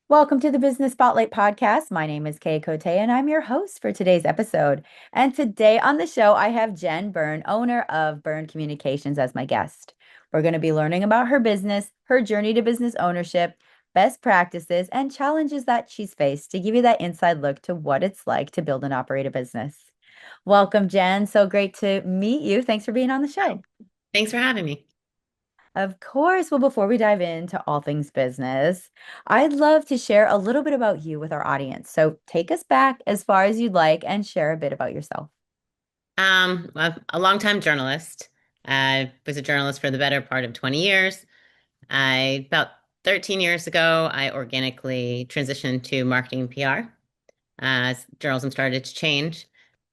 Welcome to the Business Spotlight podcast. My name is Kay Cote, and I'm your host for today's episode. And today on the show, I have Jen Birn, owner of Birn Communications, as my guest. We're going to be learning about her business, her journey to business ownership, best practices, and challenges that she's faced to give you that inside look to what it's like to build and operate a business. Welcome, Jen. So great to meet you. Thanks for being on the show. Thanks for having me. Of course. Well, before we dive into all things business, I'd love to share a little bit about you with our audience. So take us back as far as you'd like and share a bit about yourself. I'm a longtime journalist. I was a journalist for the better part of 20 years. About 13 years ago, I organically transitioned to marketing and PR as journalism started to change.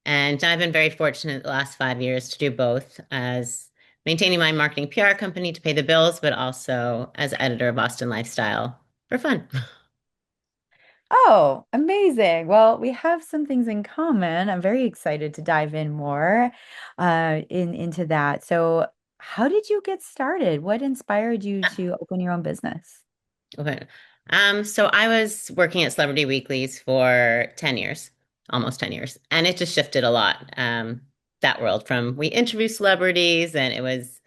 And I've been very fortunate the last 5 years to do both as maintaining my marketing PR company to pay the bills, but also as editor of Boston Lifestyle for fun. Oh, amazing. Well, we have some things in common. I'm very excited to dive in more into that. So, how did you get started? What inspired you to open your own business? Okay. So I was working at Celebrity Weeklies for 10 years, almost 10 years, and it just shifted a lot. That world from we interview celebrities and it was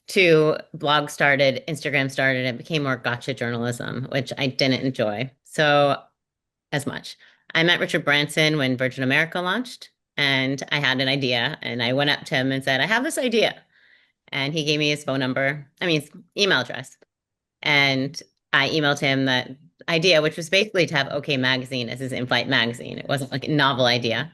to blog started, Instagram started, it became more gotcha journalism, which I didn't enjoy so as much. I met Richard Branson when Virgin America launched, and I had an idea, and I went up to him and said, I have this idea. And he gave me his phone number, I mean, his email address. And I emailed him that idea, which was basically to have OK Magazine as his in-flight magazine. It wasn't like a novel idea.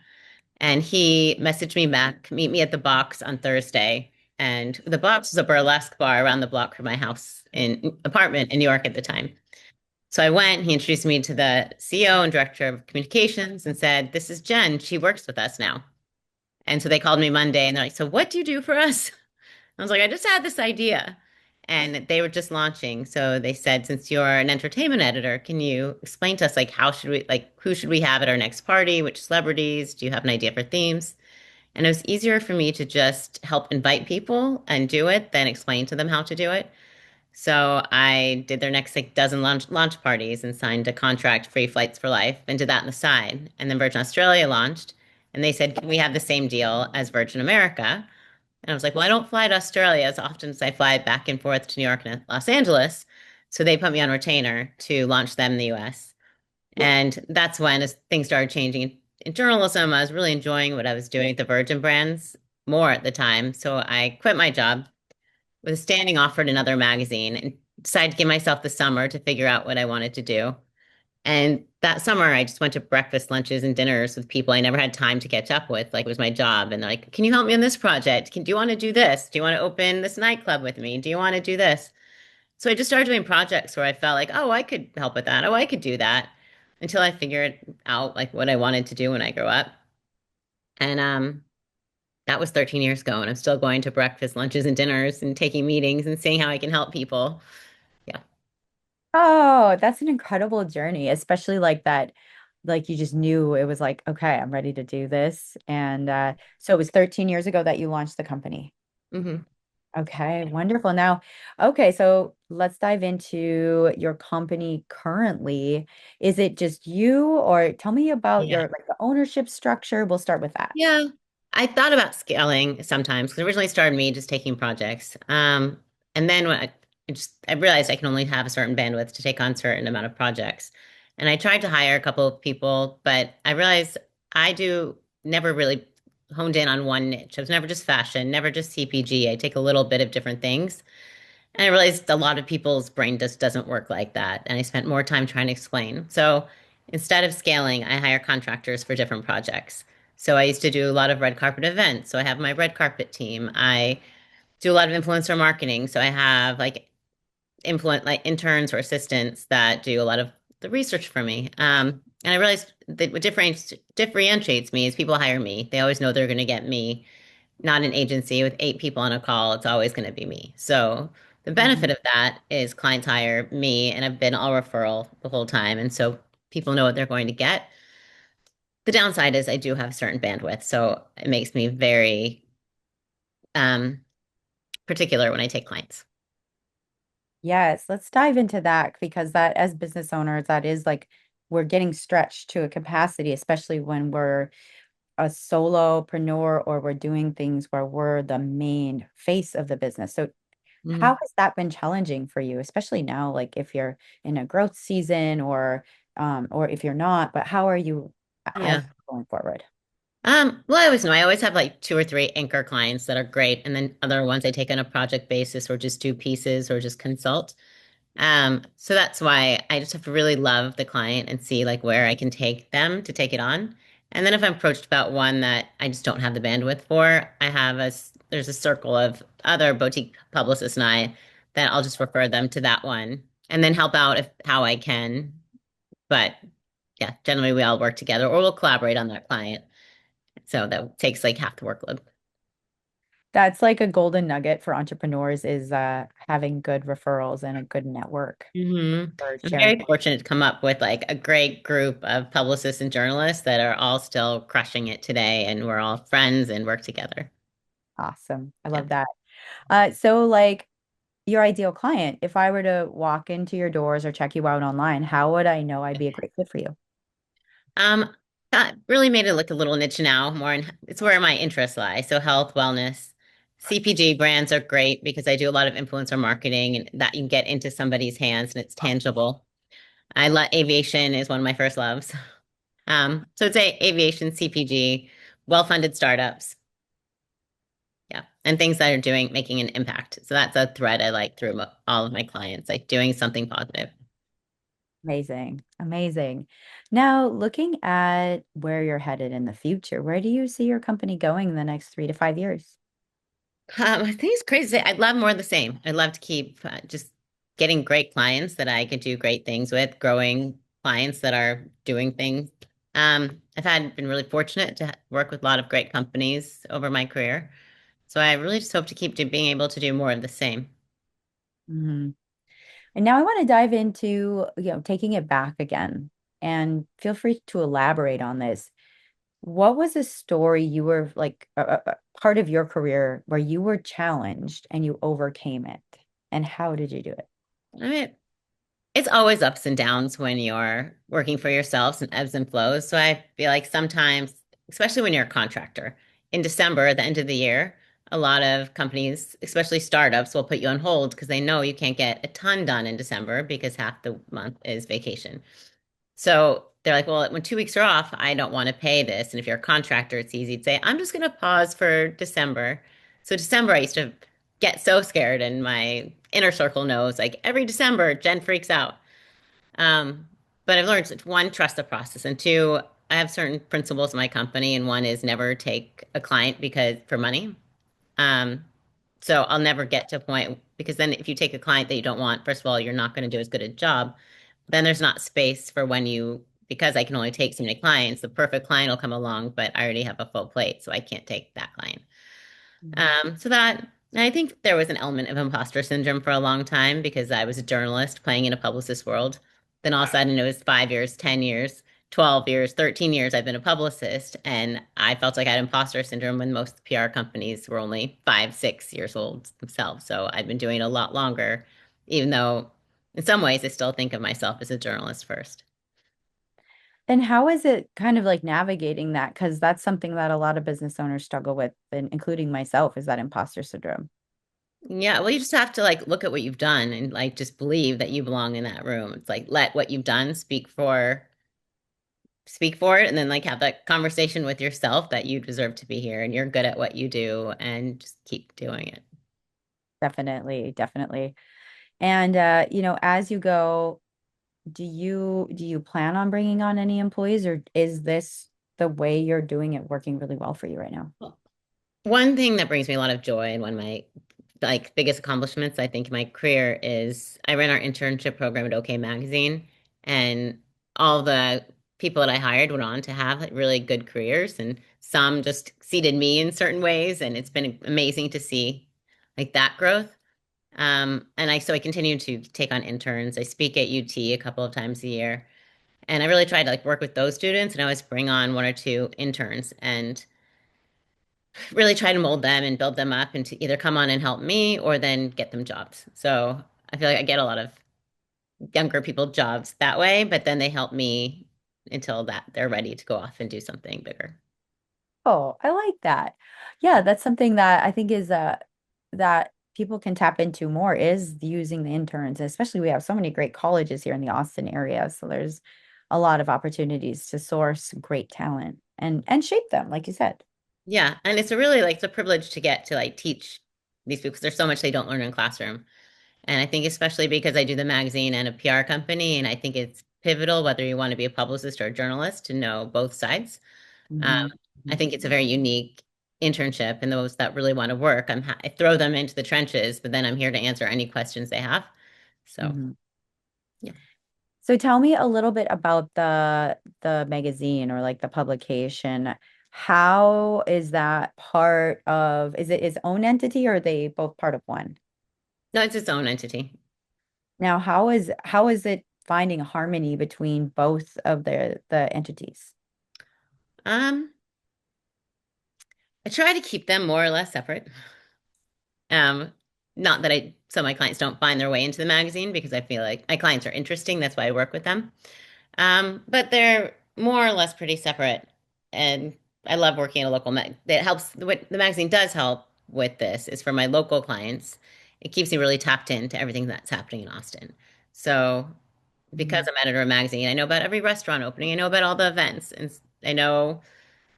And he messaged me back, meet me at the Box on Thursday. And the Box was a burlesque bar around the block from my house in apartment in New York at the time. So I went, he introduced me to the CEO and director of communications and said, This is Jen. She works with us now. And so they called me Monday and they're like, So what do you do for us? I was like, I just had this idea. And they were just launching. So they said, since you're an entertainment editor, can you explain to us like how should we like who should we have at our next party? Which celebrities? Do you have an idea for themes? And it was easier for me to just help invite people and do it than explain to them how to do it. So I did their next like dozen launch parties and signed a contract, free flights for life, and did that on the side. And then Virgin Australia launched, and they said, Can we have the same deal as Virgin America? And I was like, well, I don't fly to Australia as often as I fly back and forth to New York and Los Angeles. So they put me on retainer to launch them in the US. And that's when as things started changing in journalism. I was really enjoying what I was doing at the Virgin brands more at the time. So I quit my job with a standing offer at another magazine and decided to give myself the summer to figure out what I wanted to do. And that summer, I just went to breakfast, lunches, and dinners with people I never had time to catch up with. Like it was my job. And they're like, Can you help me on this project? Do you want to do this? Do you want to open this nightclub with me? Do you want to do this? So I just started doing projects where I felt like, oh, I could help with that. Oh, I could do that until I figured out like what I wanted to do when I grew up. And that was 13 years ago. And I'm still going to breakfast, lunches, and dinners and taking meetings and seeing how I can help people. Yeah. Oh, that's an incredible journey, especially like that. Like you just knew it was like, okay, I'm ready to do this. And so it was 13 years ago that you launched the company. Hmm. Okay, wonderful. Now, okay, so let's dive into your company currently. Is it just you, or tell me about Yeah. your like the ownership structure? We'll start with that. Yeah, I thought about scaling sometimes because originally started me just taking projects. And then when I realized I can only have a certain bandwidth to take on certain amount of projects. And I tried to hire a couple of people, but I realized I do never really honed in on one niche. I was never just fashion, never just CPG. I take a little bit of different things. And I realized a lot of people's brain just doesn't work like that. And I spent more time trying to explain. So instead of scaling, I hire contractors for different projects. So I used to do a lot of red carpet events. So I have my red carpet team. I do a lot of influencer marketing. So I have like like interns or assistants that do a lot of the research for me. And I realized that what differentiates me is people hire me. They always know they're going to get me, not an agency with 8 people on a call. It's always going to be me. So the benefit Mhm. of that is clients hire me, and I've been all referral the whole time. And so people know what they're going to get. The downside is I do have a certain bandwidth, so it makes me very um, particular when I take clients. Yes, let's dive into that because that as business owners, that is like we're getting stretched to a capacity, especially when we're a solopreneur or we're doing things where we're the main face of the business. So how has that been challenging for you, especially now, like if you're in a growth season or if you're not, but how are you Yeah. going forward? Well, I always know I always have like two or three anchor clients that are great, and then other ones I take on a project basis or just do pieces or just consult. So that's why I just have to really love the client and see like where I can take them to take it on. And then if I'm approached about one that I just don't have the bandwidth for, there's a circle of other boutique publicists and I that I'll just refer them to that one and then help out if how I can. But yeah, generally we all work together or we'll collaborate on that client. So that takes like half the workload. That's like a golden nugget for entrepreneurs is having good referrals and a good network for I'm sharing. very fortunate to come up with like a great group of publicists and journalists that are all still crushing it today, and we're all friends and work together. Awesome. I Yeah. love that. So like your ideal client, if I were to walk into your doors or check you out online, how would I know I'd be a great fit for you? Um, that really made it look a little niche now, more in it's where my interests lie. So health, wellness, CPG brands are great because I do a lot of influencer marketing and that you can get into somebody's hands and it's tangible. I love aviation is one of my first loves. So it's a aviation, CPG, well-funded startups. Yeah. And things that are making an impact. So that's a thread I like through all of my clients, like doing something positive. Amazing. Amazing. Now, looking at where you're headed in the future, where do you see your company going in the next 3 to 5 years? I think it's crazy. I'd love more of the same. I'd love to keep just getting great clients that I could do great things with, growing clients that are doing things. Been really fortunate to work with a lot of great companies over my career. So I really just hope to keep being able to do more of the same. Mhm. And now I want to dive into, taking it back again and feel free to elaborate on this. What was a story you were like a part of your career where you were challenged and you overcame it? And how did you do it? I mean, it's always ups and downs when you're working for yourselves and ebbs and flows. So I feel like sometimes, especially when you're a contractor, in December, at the end of the year, a lot of companies, especially startups, will put you on hold because they know you can't get a ton done in December because half the month is vacation. So they're like, well, when 2 weeks are off, I don't want to pay this. And if you're a contractor, it's easy to say, I'm just going to pause for December. So December, I used to get so scared, and my inner circle knows like every December, Jen freaks out. Um, but I've learned one, trust the process, and two, I have certain principles in my company, and one is never take a client because for money. Um, so I'll never get to a point because then if you take a client that you don't want, first of all, you're not going to do as good a job. Then there's not space for when you, because I can only take so many clients, the perfect client will come along, but I already have a full plate, so I can't take that client. Mhm. So that, and I think there was an element of imposter syndrome for a long time because I was a journalist playing in a publicist world. Then all of a sudden it was 5 years, 10 years, 12 years, 13 years I've been a publicist. And I felt like I had imposter syndrome when most PR companies were only 5, 6 years old themselves. So I've been doing it a lot longer, even though in some ways I still think of myself as a journalist first. And how is it kind of like navigating that? Because that's something that a lot of business owners struggle with, and including myself, is that imposter syndrome. Yeah, well, you just have to like look at what you've done and like just believe that you belong in that room. It's like let what you've done speak for it and then like have that conversation with yourself that you deserve to be here and you're good at what you do and just keep doing it. Definitely, definitely. And as you go, do you plan on bringing on any employees, or is this the way you're doing it working really well for you right now? Well, one thing that brings me a lot of joy and one of my like biggest accomplishments I think in my career is I ran our internship program at OK Magazine and all the people that I hired went on to have like, really good careers and some just exceeded me in certain ways and it's been amazing to see like that growth. So I continue to take on interns. I speak at UT a couple of times a year. And I really try to like work with those students and I always bring on one or two interns and really try to mold them and build them up and to either come on and help me or then get them jobs. So I feel like I get a lot of younger people jobs that way, but then they help me until that they're ready to go off and do something bigger. Oh, I like that. Yeah, that's something that I think is that people can tap into more is using the interns, especially we have so many great colleges here in the Austin area. So there's a lot of opportunities to source great talent and shape them, like you said. Yeah, and it's a really like it's a privilege to get to like teach these people because there's so much they don't learn in classroom. And I think especially because I do the magazine and a PR company, and I think it's pivotal whether you want to be a publicist or a journalist to know both sides. Um, Hmm. I think it's a very unique internship, and those that really want to work, I throw them into the trenches, but then I'm here to answer any questions they have. So, Hmm. yeah. So tell me a little bit about the magazine or like the publication. How is that part of, is it its own entity or are they both part of one? No, it's its own entity. Now, how is it finding harmony between both of the entities? Um, I try to keep them more or less separate. Um, Not that so my clients don't find their way into the magazine because I feel like my clients are interesting. That's why I work with them. But they're more or less pretty separate. And I love working at a local mag. That helps. What the magazine does help with this is for my local clients. It keeps me really tapped into everything that's happening in Austin. So because Mhm. I'm editor of a magazine, I know about every restaurant opening. I know about all the events, and I know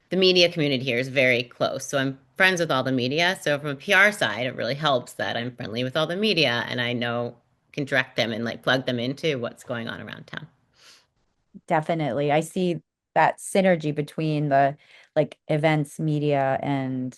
the media community here is very close. So I'm friends with all the media. So from a PR side, it really helps that I'm friendly with all the media and I know can direct them and like plug them into what's going on around town. Definitely. I see that synergy between the like events, media, and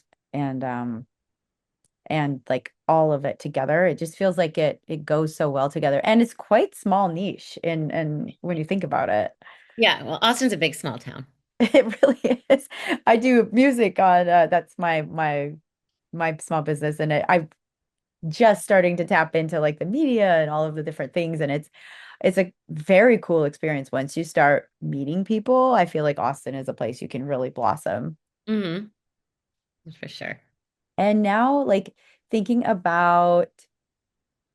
and like all of it together. It just feels like it goes so well together. And it's quite small niche in when you think about it. Yeah, well, Austin's a big small town. It really is. I do music on that's my small business and I'm just starting to tap into like the media and all of the different things and it's a very cool experience once you start meeting people. I feel like Austin is a place you can really blossom. Hmm. For sure. And now like thinking about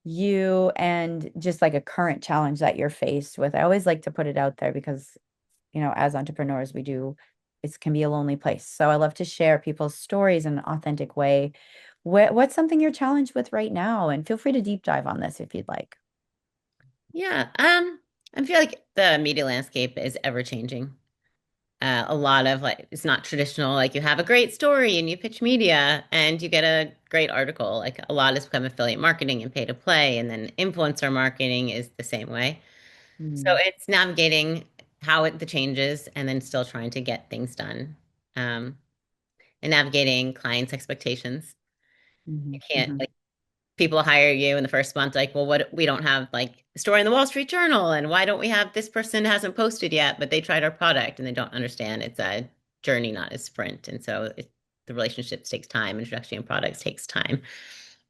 you and just like a current challenge that you're faced with. I always like to put it out there because, as entrepreneurs, it can be a lonely place. So I love to share people's stories in an authentic way. What's something you're challenged with right now? And feel free to deep dive on this if you'd like. Yeah, I feel like the media landscape is ever changing. A lot of like it's not traditional. Like you have a great story and you pitch media and you get a great article. Like a lot has become affiliate marketing and pay to play, and then influencer marketing is the same way. So Mm, it's navigating the changes and then still trying to get things done. Um, and navigating clients' expectations. You mhm, can't mhm. like people hire you in the first month, like, well, what we don't have like a story in the Wall Street Journal, and why don't we have this person hasn't posted yet, but they tried our product and they don't understand it's a journey, not a sprint. And so the relationships takes time, introduction of products takes time.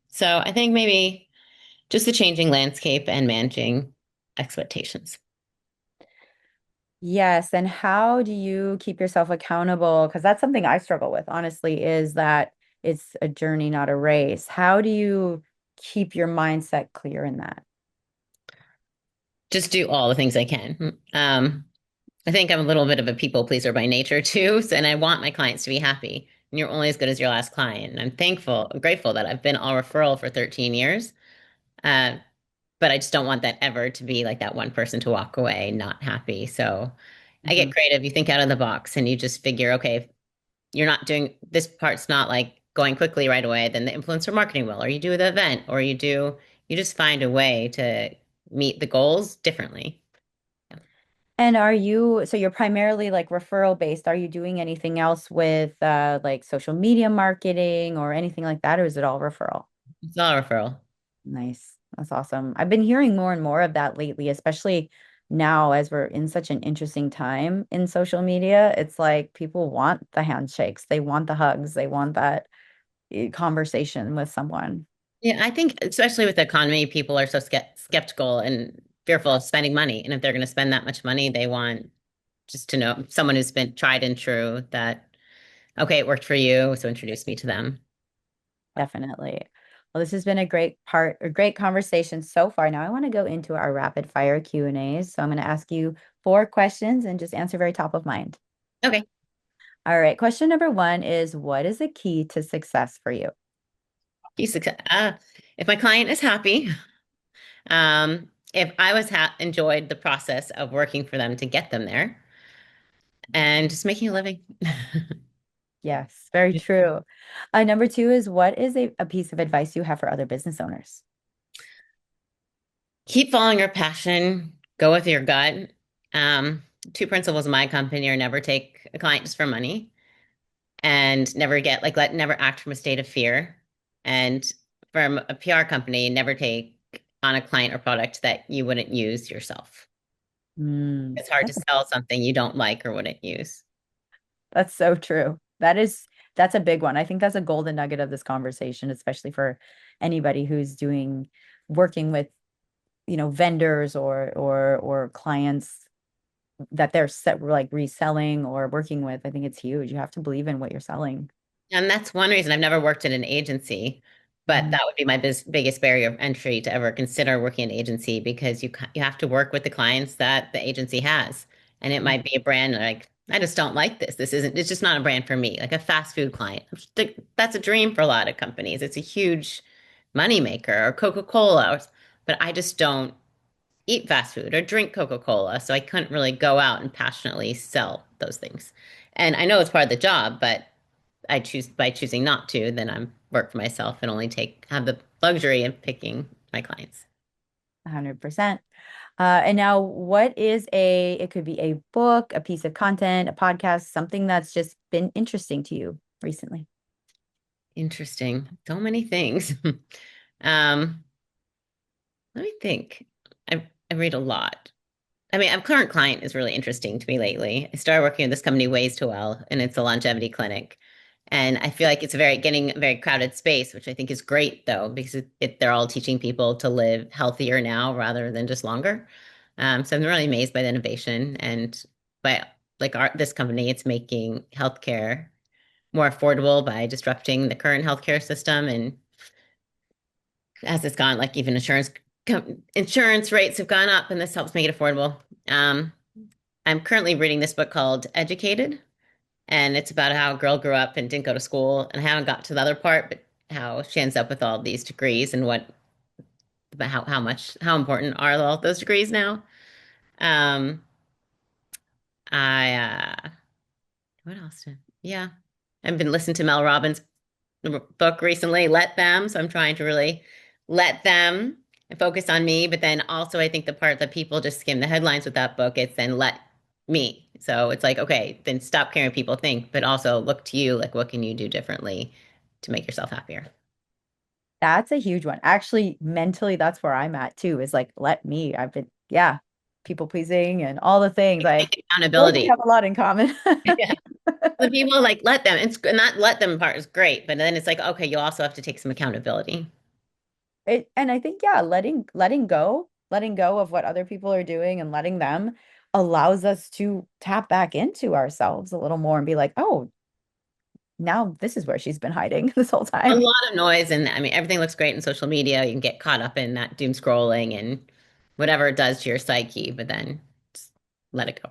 So I think maybe just the changing landscape and managing expectations. Yes, and how do you keep yourself accountable? Because that's something I struggle with, honestly, is that it's a journey, not a race. How do you keep your mindset clear in that? Just do all the things I can. I think I'm a little bit of a people pleaser by nature too, and I want my clients to be happy. And you're only as good as your last client. And I'm grateful that I've been all referral for 13 years. Uh, but I just don't want that ever to be like that one person to walk away not happy. So I get Mhm. creative. You think out of the box and you just figure, okay, if you're not doing this part's not like going quickly right away, then the influencer marketing will, or you do the event, or you just find a way to meet the goals differently. And so you're primarily like referral based. Are you doing anything else with like social media marketing or anything like that, or is it all referral? It's all referral. Nice. That's awesome. I've been hearing more and more of that lately, especially now as we're in such an interesting time in social media. It's like people want the handshakes, they want the hugs, they want that conversation with someone. Yeah, I think especially with the economy, people are so skeptical and fearful of spending money. And if they're going to spend that much money, they want just to know someone who's been tried and true that, okay, it worked for you, so introduce me to them. Definitely. Well, this has been a great conversation so far. Now I want to go into our rapid fire Q&As. So I'm going to ask you four questions and just answer very top of mind. Okay. All right. Question number one is, what is the key to success for you? If my client is happy, if I was ha enjoyed the process of working for them to get them there and just making a living. Yes, very true. Number two is, what is a piece of advice you have for other business owners? Keep following your passion, go with your gut. Um, Two principles of my company are never take a client just for money and never get like never act from a state of fear. And from a PR company, never take on a client or product that you wouldn't use yourself. Mm, It's hard to sell something you don't like or wouldn't use. that's so true. That's a big one. I think that's a golden nugget of this conversation, especially for anybody who's working with, vendors or clients that they're set like reselling or working with. I think it's huge. You have to believe in what you're selling. And that's one reason I've never worked in an agency, but Mhm. that would be my biggest barrier of entry to ever consider working in an agency because you have to work with the clients that the agency has. And it might be a brand like, I just don't like this. It's just not a brand for me. Like a fast food client. That's a dream for a lot of companies. It's a huge money maker or Coca-Cola, but I just don't eat fast food or drink Coca-Cola. So I couldn't really go out and passionately sell those things. And I know it's part of the job, but I choose by choosing not to, then I'm work for myself and only have the luxury of picking my clients. 100%. And now it could be a book, a piece of content, a podcast, something that's just been interesting to you recently. Interesting. So many things. Um, Let me think. I read a lot. I mean, a current client is really interesting to me lately. I started working with this company Ways to Well, and it's a longevity clinic. And I feel like it's getting a very crowded space, which I think is great though, because they're all teaching people to live healthier now rather than just longer. So I'm really amazed by the innovation and by this company, it's making healthcare more affordable by disrupting the current healthcare system. And as it's gone, like even insurance rates have gone up, and this helps make it affordable. Um, I'm currently reading this book called Educated, and it's about how a girl grew up and didn't go to school, and I haven't got to the other part, but how she ends up with all these degrees and about how important are all those degrees now. Um, I what else? Yeah, I've been listening to Mel Robbins' book recently, Let Them. So I'm trying to really let them and focus on me. But then also, I think the part that people just skim the headlines with that book, it's then let me. So it's like, okay, then stop caring what people think, but also look to you. Like, what can you do differently to make yourself happier? That's a huge one. Actually, mentally, that's where I'm at too, is like, let me. I've been, yeah, people pleasing and all the things. I Take feel like we accountability. have a lot in common. Yeah. The people like let them. It's not let them part is great, but then it's like, okay, you also have to take some accountability. And I think, yeah, letting go of what other people are doing and letting them allows us to tap back into ourselves a little more and be like, oh, now this is where she's been hiding this whole A time. lot of noise, and I mean, everything looks great in social media. You can get caught up in that doom scrolling and whatever it does to your psyche, but then just let it go.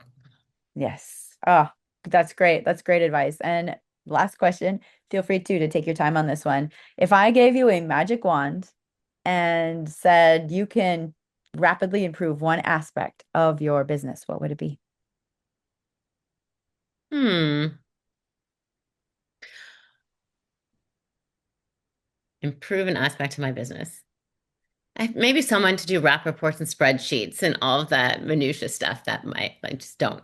Yes. Oh, that's great. That's great advice. And last question, feel free to take your time on this one. If I gave you a magic wand and said you can rapidly improve one aspect of your business, what would it be? Hmm. Improve an aspect of my business. Maybe someone to do wrap reports and spreadsheets and all of that minutia stuff that I just don't.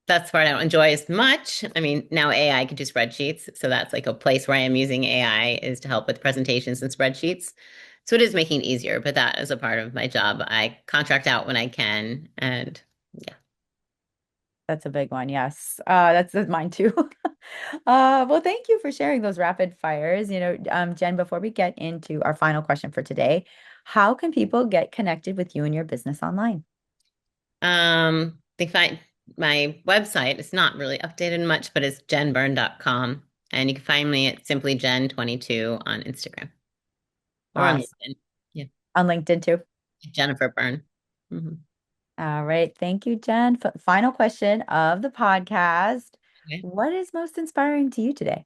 That's part I don't enjoy as much. I mean, now AI can do spreadsheets, so that's like a place where I am using AI is to help with presentations and spreadsheets. So it is making it easier, but that is a part of my job. I contract out when I can, and yeah. That's a big one. Yes. That's mine too. Well, thank you for sharing those rapid fires. Jen, before we get into our final question for today, how can people get connected with you and your business online? They find my website. It's not really updated much, but it's jenburn.com, and you can find me at simply Jen 22 on Instagram. or on Awesome. LinkedIn. Yeah, On LinkedIn too. Jennifer Birn. Hmm. All right. Thank you, Jen. Final question of the podcast. Okay. What is most inspiring to you today?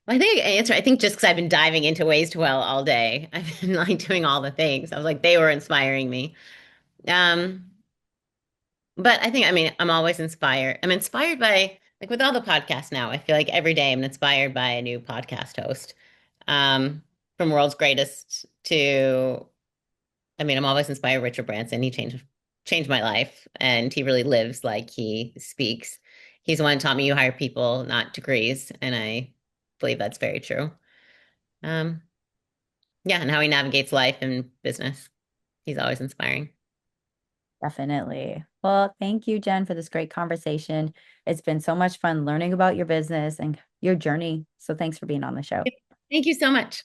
Well, I think I answer. I think just because I've been diving into ways to well all day, I've been like doing all the things. I was like, they were inspiring me. Um, but I think, I mean, I'm always inspired. I'm inspired by, like with all the podcasts now, I feel like every day I'm inspired by a new podcast host. Um, from World's Greatest to, I mean, I'm always inspired by Richard Branson. He changed my life and he really lives like he speaks. He's the one who taught me you hire people, not degrees. And I believe that's very true. Um, yeah, and how he navigates life and business. He's always inspiring. Definitely. Well, thank you, Jen, for this great conversation. It's been so much fun learning about your business and your journey. So thanks for being on the show. Thank you so much.